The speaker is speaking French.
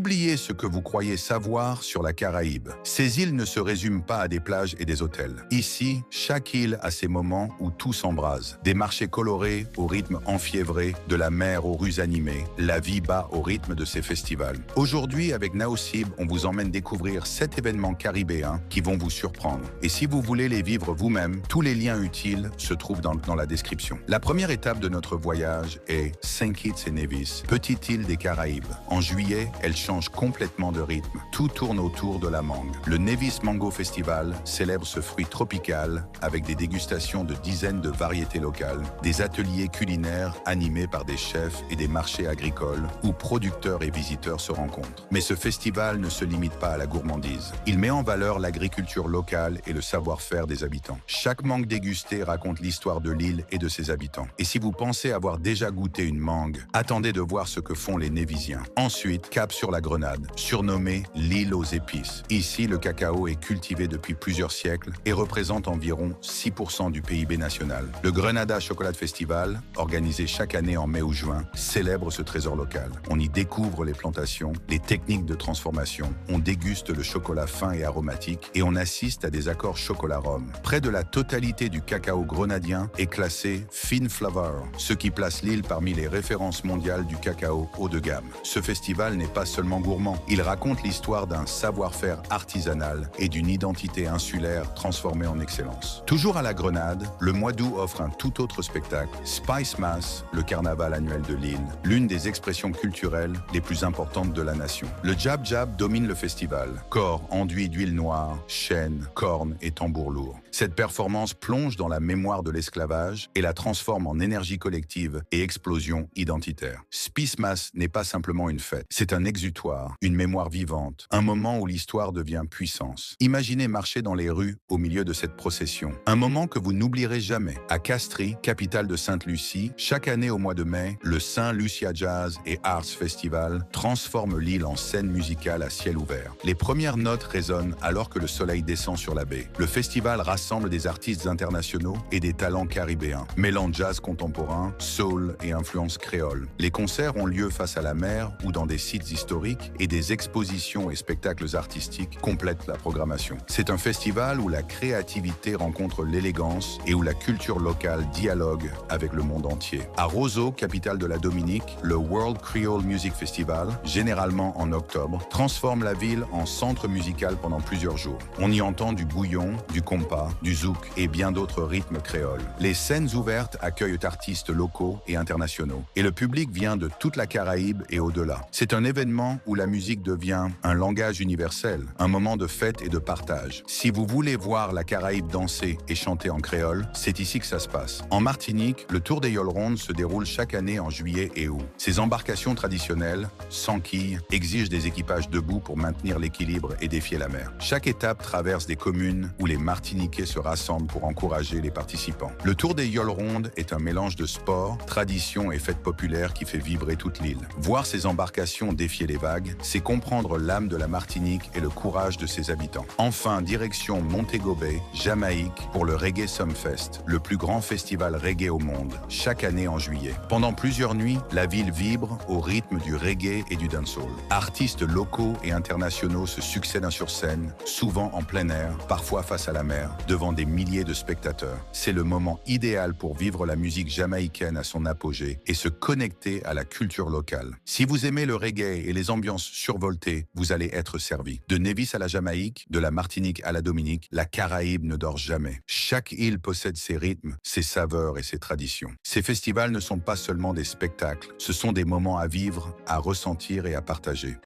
Oubliez ce que vous croyez savoir sur la Caraïbe. Ces îles ne se résument pas à des plages et des hôtels. Ici, chaque île a ses moments où tout s'embrase. Des marchés colorés au rythme enfiévré, de la mer aux rues animées, la vie bat au rythme de ces festivals. Aujourd'hui, avec Naosib, on vous emmène découvrir 7 événements caribéens qui vont vous surprendre. Et si vous voulez les vivre vous-même, tous les liens utiles se trouvent dans la description. La première étape de notre voyage est Saint Kitts et Nevis, petite île des Caraïbes. En juillet, elle change complètement de rythme. Tout tourne autour de la mangue. Le Nevis Mango Festival célèbre ce fruit tropical avec des dégustations de dizaines de variétés locales, des ateliers culinaires animés par des chefs et des marchés agricoles où producteurs et visiteurs se rencontrent. Mais ce festival ne se limite pas à la gourmandise. Il met en valeur l'agriculture locale et le savoir-faire des habitants. Chaque mangue dégustée raconte l'histoire de l'île et de ses habitants. Et si vous pensez avoir déjà goûté une mangue, attendez de voir ce que font les Névisiens. Ensuite, cap sur la Grenade, surnommée l'île aux épices. Ici, le cacao est cultivé depuis plusieurs siècles et représente environ 6% du PIB national. Le Grenada Chocolate Festival, organisé chaque année en mai ou juin, célèbre ce trésor local. On y découvre les plantations, les techniques de transformation, on déguste le chocolat fin et aromatique et on assiste à des accords chocolat-rhum. Près de la totalité du cacao grenadien est classé Fine Flavor, ce qui place l'île parmi les références mondiales du cacao haut de gamme. Ce festival n'est pas seulement gourmand, il raconte l'histoire d'un savoir-faire artisanal et d'une identité insulaire transformée en excellence. Toujours à la Grenade, le mois d'août offre un tout autre spectacle, Spice Mass, le carnaval annuel de l'île, l'une des expressions culturelles les plus importantes de la nation. Le Jab Jab domine le festival, corps enduit d'huile noire, chaînes, cornes et tambours lourds. Cette performance plonge dans la mémoire de l'esclavage et la transforme en énergie collective et explosion identitaire. Spice Mass n'est pas simplement une fête, c'est un exutoire, une mémoire vivante, un moment où l'histoire devient puissance. Imaginez marcher dans les rues au milieu de cette procession, un moment que vous n'oublierez jamais. À Castries, capitale de Sainte-Lucie, chaque année au mois de mai, le Saint Lucia Jazz et Arts Festival transforme l'île en scène musicale à ciel ouvert. Les premières notes résonnent alors que le soleil descend sur la baie. Le festival rassemble des artistes internationaux et des talents caribéens, mêlant jazz contemporain, soul et influence créole. Les concerts ont lieu face à la mer ou dans des sites historiques et des expositions et spectacles artistiques complètent la programmation. C'est un festival où la créativité rencontre l'élégance et où la culture locale dialogue avec le monde entier. À Roseau, capitale de la Dominique, le World Creole Music Festival, généralement en octobre, transforme la ville en centre musical pendant plusieurs jours. On y entend du bouillon, du compas, du zouk et bien d'autres rythmes créoles. Les scènes ouvertes accueillent artistes locaux et internationaux. Et le public vient de toute la Caraïbe et au-delà. C'est un événement où la musique devient un langage universel, un moment de fête et de partage. Si vous voulez voir la Caraïbe danser et chanter en créole, c'est ici que ça se passe. En Martinique, le Tour des Yoles Rondes se déroule chaque année en juillet et août. Ces embarcations traditionnelles, sans quilles, exigent des équipages debout pour maintenir l'équilibre et défier la mer. Chaque étape traverse des communes où les Martiniquais se rassemblent pour encourager les participants. Le Tour des Yoles Rondes est un mélange de sport, tradition et fête populaire qui fait vibrer toute l'île. Voir ces embarcations défier les vagues, c'est comprendre l'âme de la Martinique et le courage de ses habitants. Enfin, direction Montego Bay, Jamaïque, pour le Reggae Sumfest, le plus grand festival reggae au monde, chaque année en juillet. Pendant plusieurs nuits, la ville vibre au rythme du reggae et du dancehall. Artistes locaux et internationaux se succèdent sur scène, souvent en plein air, parfois face à la mer, devant des milliers de spectateurs. C'est le moment idéal pour vivre la musique jamaïcaine à son apogée et se connecter à la culture locale. Si vous aimez le reggae et les ambiances survoltées, vous allez être servi. De Nevis à la Jamaïque, de la Martinique à la Dominique, la Caraïbe ne dort jamais. Chaque île possède ses rythmes, ses saveurs et ses traditions. Ces festivals ne sont pas seulement des spectacles, ce sont des moments à vivre, à ressentir et à partager.